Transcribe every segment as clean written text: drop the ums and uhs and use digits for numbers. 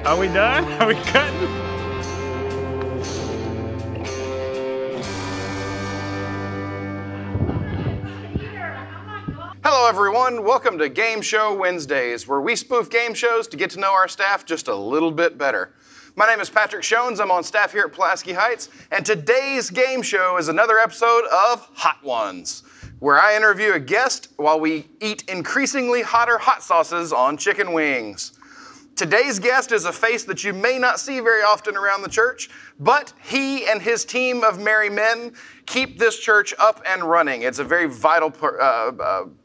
Are we done? Are we cutting? Hello everyone, welcome to Game Show Wednesdays, where we spoof game shows to get to know our staff just a little bit better. My name is Patrick Shones, I'm on staff here at Pulaski Heights, and today's game show is another episode of Hot Ones, where I interview a guest while we eat increasingly hotter hot sauces on chicken wings. Today's guest is a face that you may not see very often around the church, but he and his team of merry men keep this church up and running. It's a very vital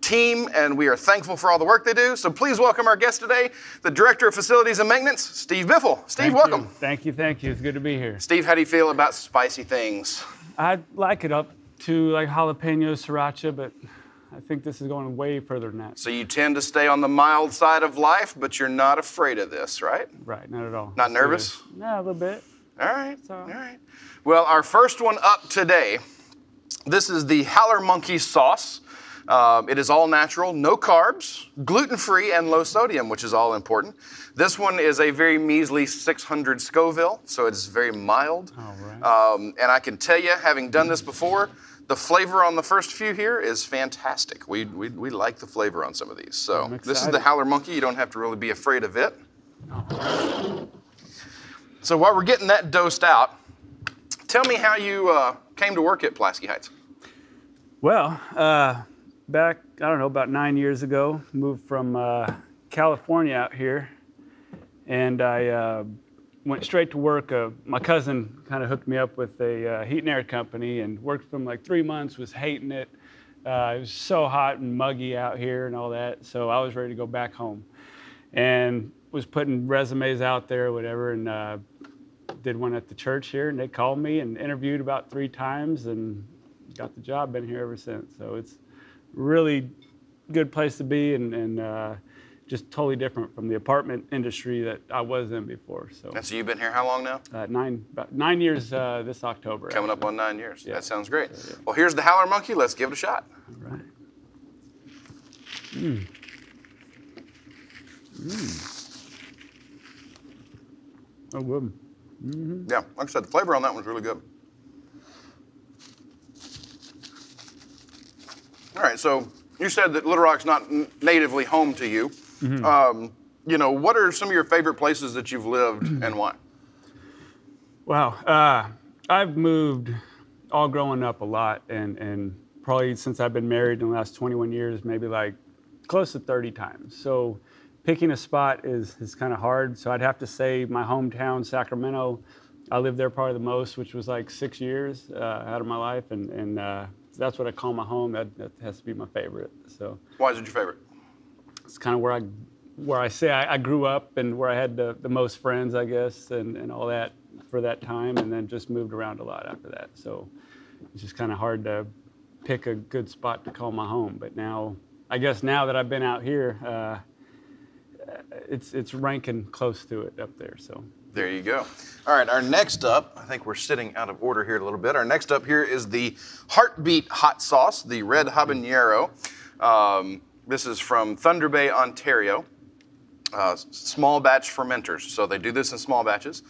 team, and we are thankful for all the work they do. So please welcome our guest today, the Director of Facilities and Maintenance, Steve Biffle. Steve, welcome. Thank you. It's good to be here. Steve, how do you feel about spicy things? I like it up to like jalapeno, sriracha, but I think this is going way further than that. So you tend to stay on the mild side of life, but you're not afraid of this, right? Right, not at all. Not nervous? No, a little bit. All right, all right. Well, our first one up today, this is the Howler Monkey sauce. It is all natural, no carbs, gluten-free, and low sodium, which is all important. This one is a very measly 600 Scoville, so it's very mild. All right. And I can tell you, having done this before, the flavor on the first few here is fantastic. We like the flavor on some of these. So this is the Howler Monkey. You don't have to really be afraid of it. No. So while we're getting that dosed out, tell me how you came to work at Pulaski Heights. Well, back, I don't know, about 9 years ago, moved from California out here, and I went straight to work. My cousin kind of hooked me up with a heat and air company and worked for him like 3 months, was hating it. It was so hot and muggy out here and all that, so I was ready to go back home. And was putting resumes out there, whatever, and did one at the church here, and they called me and interviewed about 3 times and got the job. Been here ever since. So it's really good place to be, and just totally different from the apartment industry that I was in before. So. And so you've been here how long now? About 9 years this October. Coming up on 9 years. Yeah. That sounds great. So, yeah. Well, here's the Howler Monkey. Let's give it a shot. All right. Mmm. Oh, good. Mm-hmm. Yeah, like I said, the flavor on that one's really good. All right, so you said that Little Rock's not natively home to you. Mm-hmm. You know, what are some of your favorite places that you've lived and why? Wow, I've moved all growing up a lot, and probably since I've been married in the last 21 years, maybe like close to 30 times. So picking a spot is kind of hard. So I'd have to say my hometown, Sacramento. I lived there probably the most, which was like 6 years out of my life, and that's what I call my home. That has to be my favorite. So why is it your favorite? It's kind of where I say I grew up and where I had the most friends, I guess, and all that for that time, and then just moved around a lot after that. So it's just kind of hard to pick a good spot to call my home. But now, I guess now that I've been out here, it's ranking close to it up there. So there you go. All right, our next up, I think we're sitting out of order here a little bit. Our next up here is the Heartbeat hot sauce, the red habanero. This is from Thunder Bay, Ontario. Small batch fermenters, so they do this in small batches.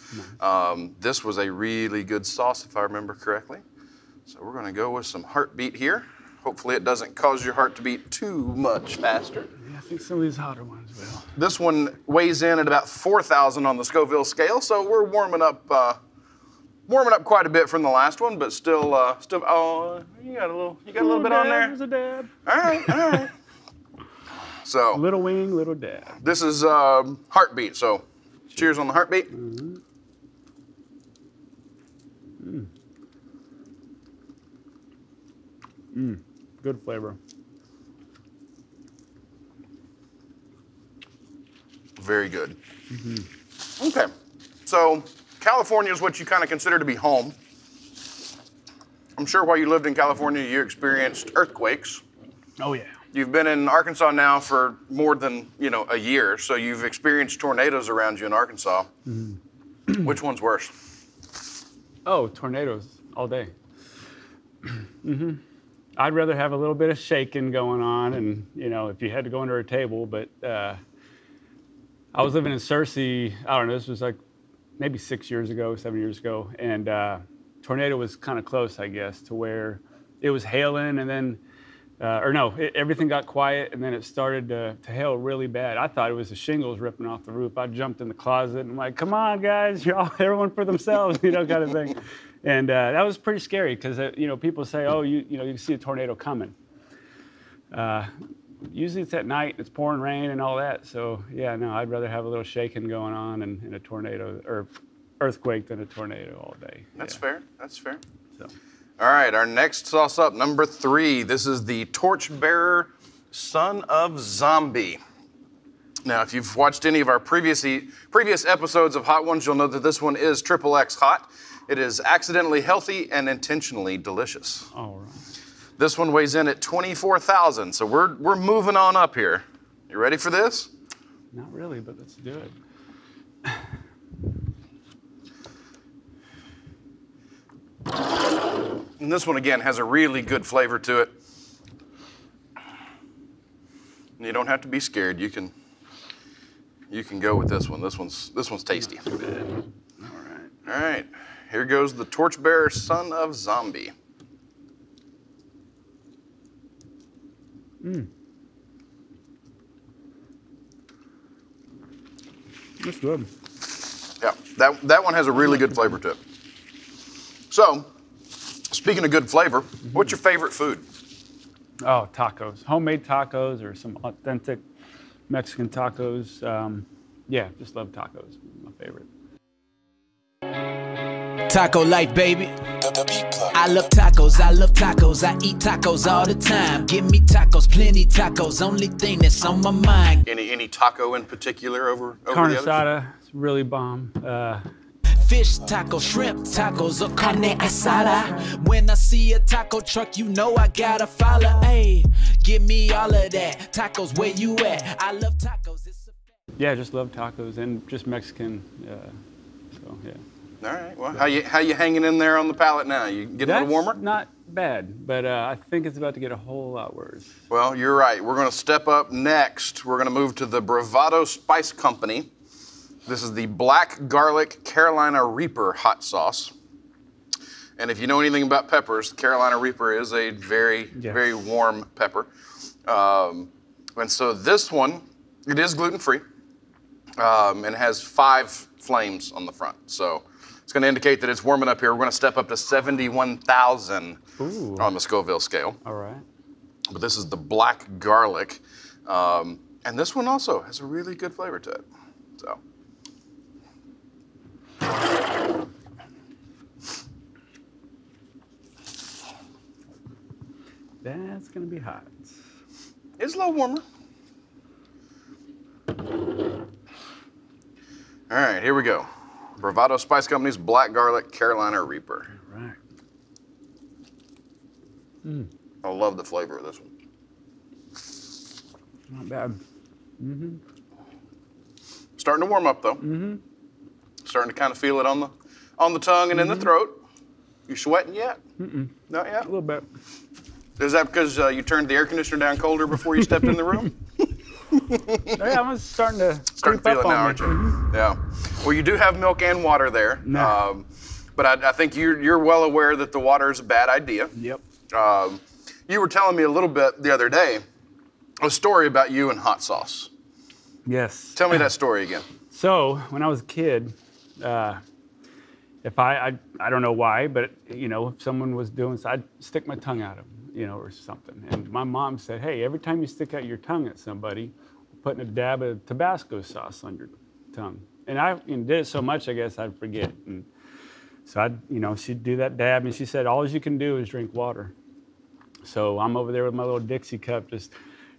This was a really good sauce, if I remember correctly. So we're going to go with some Heartbeat here. Hopefully it doesn't cause your heart to beat too much faster. Yeah, I think some of these hotter ones will. This one weighs in at about 4,000 on the Scoville scale, so we're warming up quite a bit from the last one, but still. Oh, you got a little bit on there. There's a dab. All right. So little wing, little dab. This is Heartbeat. So cheers on the Heartbeat. Mm-hmm. Good flavor. Very good. Mm-hmm. Okay, so California is what you kind of consider to be home. I'm sure while you lived in California, you experienced earthquakes. Oh yeah. You've been in Arkansas now for more than a year, so you've experienced tornadoes around you in Arkansas. Mm-hmm. Which one's worse? Oh, tornadoes all day. Mm-hmm. I'd rather have a little bit of shaking going on, and if you had to go under a table, but I was living in Searcy, I don't know, this was like maybe 6 years ago, 7 years ago, and tornado was kind of close, I guess, to where it was hailing, and then, everything got quiet, and then it started to hail really bad. I thought it was the shingles ripping off the roof. I jumped in the closet, and I'm like, come on, guys, everyone for themselves, kind of thing. And that was pretty scary, because, people say, oh, you see a tornado coming. Usually it's at night, it's pouring rain and all that. So yeah, no, I'd rather have a little shaking going on and a tornado or earthquake than a tornado all day. That's fair. That's fair. So, all right, our next sauce up, number 3. This is the Torchbearer Son of Zombie. Now, if you've watched any of our previous episodes of Hot Ones, you'll know that this one is XXX hot. It is accidentally healthy and intentionally delicious. all right. This one weighs in at 24,000, so we're moving on up here. You ready for this? Not really, but let's do it. And this one, again, has a really good flavor to it. And you don't have to be scared. You can go with this one. This one's tasty. Not too bad. All right. All right, here goes the Torchbearer Son of Zombie. That's good. Yeah, that one has a really good flavor to it. So, speaking of good flavor, what's your favorite food? Oh, tacos. Homemade tacos or some authentic Mexican tacos. Yeah, just love tacos. My favorite. Taco life, baby. I love tacos, I love tacos. I eat tacos all the time. Give me tacos, plenty tacos. Only thing that's on my mind. Any taco in particular over Carne the others? asada, it's really bomb. Fish tacos, shrimp tacos, or carne asada. When I see a taco truck, you know I gotta follow. Hey, give me all of that. Tacos, where you at? I love tacos. It's a Yeah, just love tacos and just Mexican. So yeah. All right. Well, how you hanging in there on the palate now? You getting a little warmer? Not bad, but I think it's about to get a whole lot worse. Well, you're right. We're going to step up next. We're going to move to the Bravado Spice Company. This is the Black Garlic Carolina Reaper hot sauce. And if you know anything about peppers, Carolina Reaper is a very warm pepper. And so this one, it is gluten-free, and it has 5 flames on the front. So it's going to indicate that it's warming up here. We're going to step up to 71,000 on the Scoville scale. All right. But this is the black garlic. And this one also has a really good flavor to it. So. That's going to be hot. It's a little warmer. All right, here we go. Bravado Spice Company's Black Garlic Carolina Reaper. All right. I love the flavor of this one. Not bad. Starting to warm up though. Starting to kind of feel it on the tongue and in the throat. You sweating yet? Not yet? A little bit. Is that because you turned the air conditioner down colder before you stepped in the room? Yeah, I'm starting to Starting to feel it now, aren't you? Yeah. Well, you do have milk and water there. No. But I think you're well aware that the water is a bad idea. Yep. You were telling me a little bit the other day, a story about you and hot sauce. Yes. Tell me that story again. So when I was a kid, if I don't know why, but if someone was doing so, I'd stick my tongue at them, or something. And my mom said, hey, every time you stick out your tongue at somebody, putting a dab of Tabasco sauce on your tongue. And I did it so much, I guess I'd forget. And so she'd do that dab, and she said, all you can do is drink water. So I'm over there with my little Dixie cup, just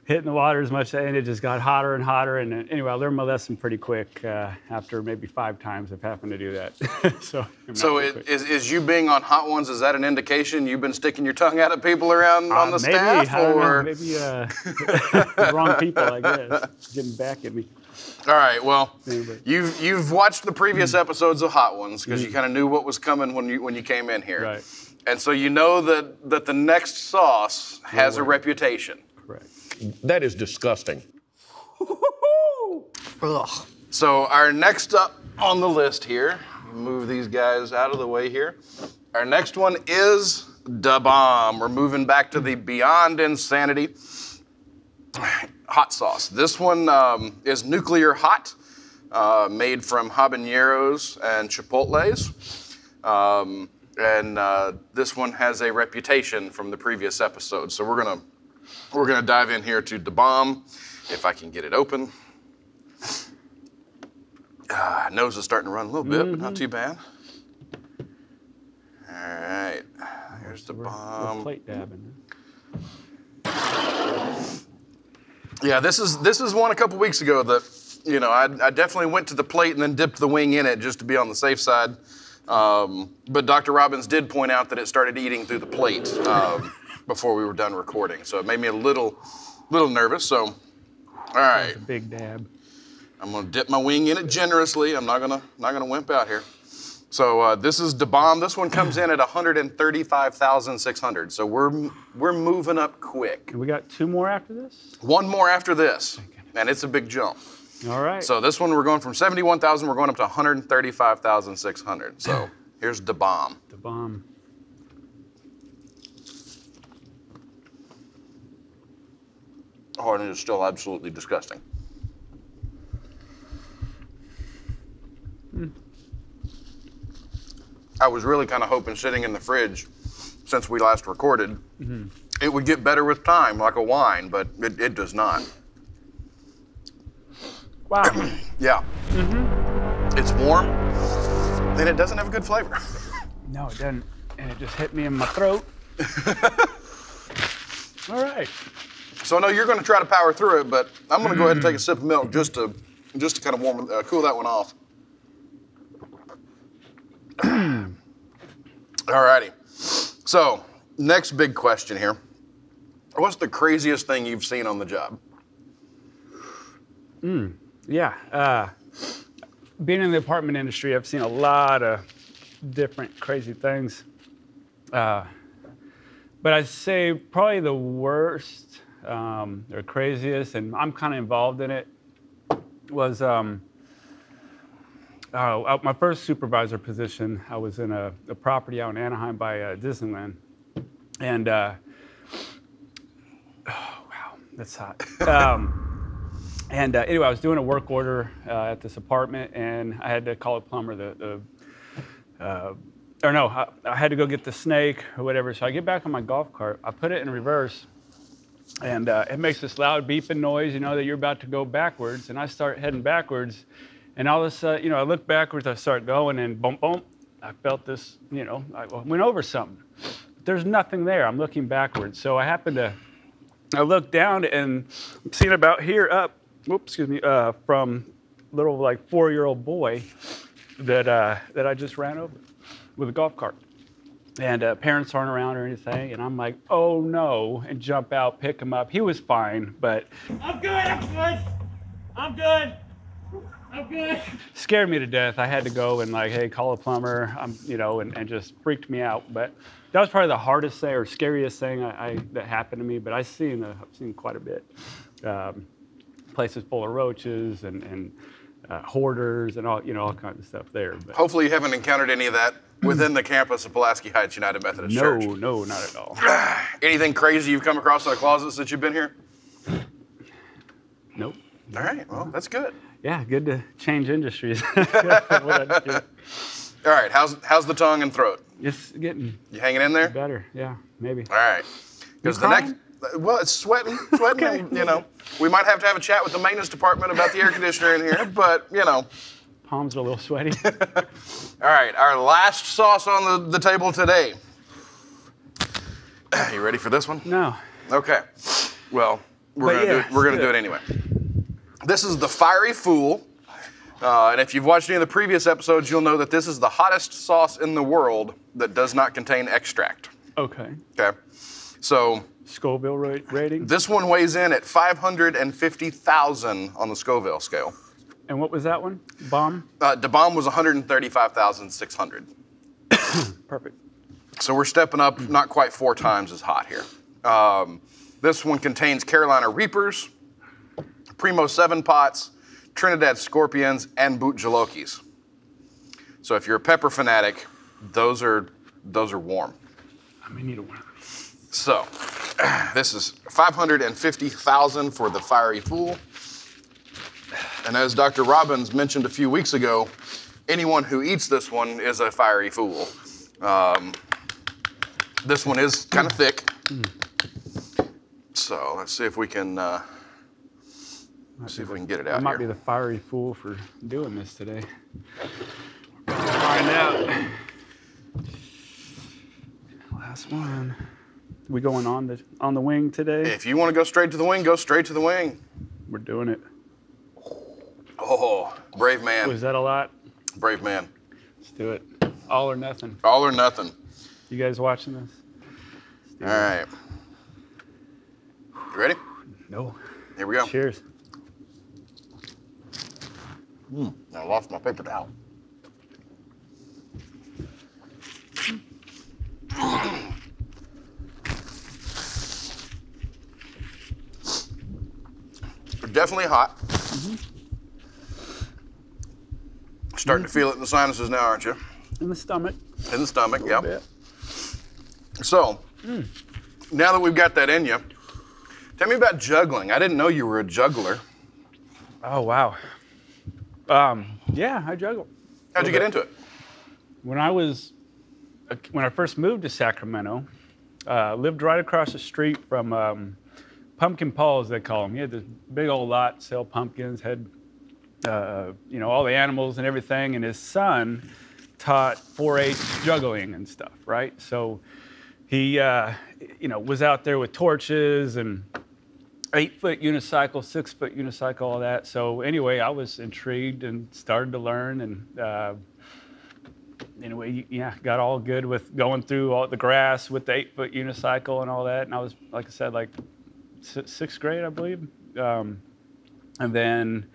hitting the water as much, and it just got hotter and hotter. And anyway, I learned my lesson pretty quick after maybe 5 times of having to do that. So is you being on Hot Ones, is that an indication you've been sticking your tongue out at people around on the maybe, staff? I don't know, Or maybe the wrong people, I guess, getting back at me. All right, well, Anyway. you've watched the previous episodes of Hot Ones because you kind of knew what was coming when you came in here. Right. And so you know that the next sauce has a reputation. Correct. That is disgusting. Ugh. So our next up on the list here, move these guys out of the way here. Our next one is Da Bomb. We're moving back to the Beyond Insanity hot sauce. This one is nuclear hot, made from habaneros and chipotles. This one has a reputation from the previous episode. So we're gonna dive in here to Da Bomb, if I can get it open. Nose is starting to run a little bit, but not too bad. All right, here's Da Bomb. We're plate dabbing. Yeah, this is one a couple weeks ago that, you know, I definitely went to the plate and then dipped the wing in it just to be on the safe side. But Dr. Robbins did point out that it started eating through the plate before we were done recording, so it made me a little nervous. So, all right, that's a big dab. I'm gonna dip my wing in it generously. I'm not gonna wimp out here. So this is Da Bomb. This one comes in at 135,600. So we're moving up quick. And we got 2 more after this? One more after this, and it's a big jump. All right. So this one we're going from 71,000. We're going up to 135,600. So here's Da Bomb. Da Bomb. Oh, and it is still absolutely disgusting. I was really kind of hoping sitting in the fridge since we last recorded, it would get better with time, like a wine, but it does not. Wow. Yeah. It's warm, and it doesn't have a good flavor. No, it doesn't. And it just hit me in my throat. All right. So I know you're going to try to power through it, but I'm going to go ahead and take a sip of milk just to kind of cool that one off. Alrighty. So, next big question here. What's the craziest thing you've seen on the job? Yeah. Being in the apartment industry, I've seen a lot of different crazy things. But I'd say probably the worst or craziest, and I'm kind of involved in it, was my first supervisor position. I was in a property out in Anaheim by Disneyland. And, oh, wow, that's hot. Anyway, I was doing a work order at this apartment, and I had to call a plumber. I had to go get the snake or whatever. So I get back on my golf cart. I put it in reverse, and it makes this loud beeping noise, you know, that you're about to go backwards. And I start heading backwards, and all of a sudden, you know, I look backwards, I start going, and boom, boom, I felt this, you know, I went over something. There's nothing there. I'm looking backwards. So I look down, and I'm seeing about here up, from little like 4-year-old boy that I just ran over with a golf cart. And parents aren't around or anything, and I'm like, oh no, and jump out, pick him up. He was fine, but I'm good. scared me to death. I had to go and like, hey, call a plumber, you know, and just freaked me out. But that was probably the hardest thing or scariest thing that happened to me. But I've seen quite a bit. Places full of roaches and hoarders and all, you know, all kinds of stuff there. But Hopefully you haven't encountered any of that within the campus of Pulaski Heights United Methodist Church. No, not at all. Anything crazy you've come across in the closets since you've been here? Nope. All right, well, that's good. Yeah, good to change industries. All right, how's the tongue and throat? It's getting You hanging in there? better. Yeah, maybe. All right. Because the next, well, it's sweating, Okay. you know. We might have to have a chat with the maintenance department about the air conditioner in here, but, you know. Palms are a little sweaty. All right, our last sauce on the table today. You ready for this one? No. Okay. Well, we're gonna do it anyway. This is the Fiery Fool. And if you've watched any of the previous episodes, you'll know that this is the hottest sauce in the world that does not contain extract. Okay. Okay. So Scoville rating. this one weighs in at 550,000 on the Scoville scale. And what was that one? Bomb? Da Bomb was 135,600. Perfect. So we're stepping up not quite 4 times as hot here. This one contains Carolina Reapers, Primo 7 pots, Trinidad Scorpions, and Bootjalokis. So if you're a pepper fanatic, those are warm. I may need one of these. So this is $550,000 for the Fiery Fool. And as Dr. Robbins mentioned a few weeks ago, anyone who eats this one is a Fiery Fool. This one is kind of thick. So let's see if we can get it out I might here. be the Fiery Fool for doing this today. We're gonna find out. Last one. We going on the wing today? If you want to go straight to the wing, go straight to the wing. We're doing it. Oh, brave man. Was that a lot? Brave man. Let's do it. All or nothing. All or nothing. You guys watching this? All right. You ready? No. Here we go. Cheers. I lost my paper towel. Definitely hot. Starting to feel it in the sinuses now, aren't you? In the stomach. In the stomach, yeah. Bit. So, now that we've got that in you, tell me about juggling. I didn't know you were a juggler. Oh, wow. Yeah, I juggle. How'd you get into it? When I first moved to Sacramento, lived right across the street from Pumpkin Paul's, they call him. He had this big old lot, sell pumpkins, had all the animals and everything, and his son taught 4-H juggling and stuff, right? So he, was out there with torches and 8-foot unicycle, 6-foot unicycle, all that. So anyway, I was intrigued and started to learn, and anyway, got all good with going through all the grass with the 8-foot unicycle and all that. And I was, like I said, like 6th grade, I believe. And then,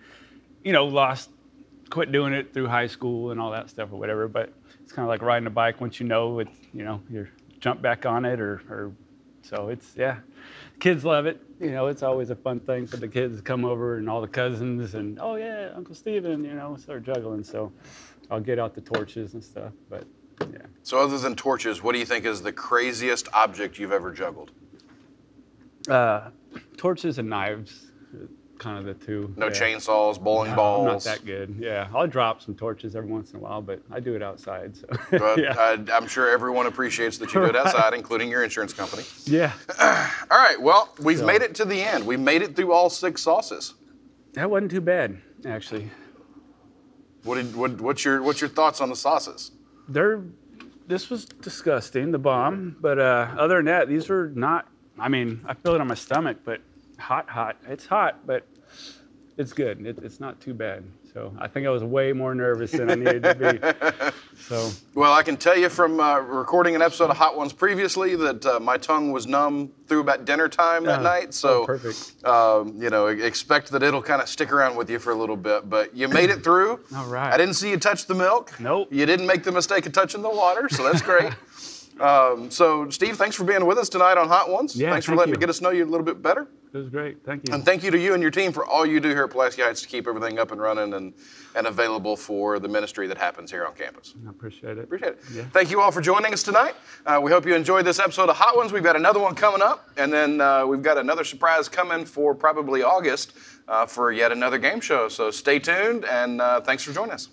quit doing it through high school and all that stuff or whatever. But it's kind of like riding a bike. Once you know it, you jump back on it or so it's, yeah. Kids love it. It's always a fun thing for the kids to come over and all the cousins and, oh yeah, Uncle Steven, start juggling. So I'll get out the torches and stuff, but yeah. So other than torches, what do you think is the craziest object you've ever juggled? Torches and knives, kind of the two. No yeah. chainsaws, bowling balls? I'm not that good, yeah. I'll drop some torches every once in a while, but I do it outside, so. But yeah. I'm sure everyone appreciates that you do it outside, including your insurance company. Yeah. All right, well, we've made it to the end. We made it through all 6 sauces. That wasn't too bad, actually. What's your thoughts on the sauces? This was disgusting, the bomb, but other than that, these were not, I feel it on my stomach, but hot. It's hot, but it's good. It's not too bad. So I think I was way more nervous than I needed to be. So. Well, I can tell you from recording an episode of Hot Ones previously that my tongue was numb through about dinner time that night. So, perfect. Expect that it'll kind of stick around with you for a little bit. But you made it through. All right. I didn't see you touch the milk. Nope. You didn't make the mistake of touching the water, so that's great. So, Steve, thanks for being with us tonight on Hot Ones. Yeah, thanks for letting me get us to know you a little bit better. It was great. Thank you. And thank you to you and your team for all you do here at Pulaski Heights to keep everything up and running and available for the ministry that happens here on campus. I appreciate it. Appreciate it. Yeah. Thank you all for joining us tonight. We hope you enjoyed this episode of Hot Ones. We've got another one coming up, and then we've got another surprise coming for probably August for yet another game show. So stay tuned, and thanks for joining us.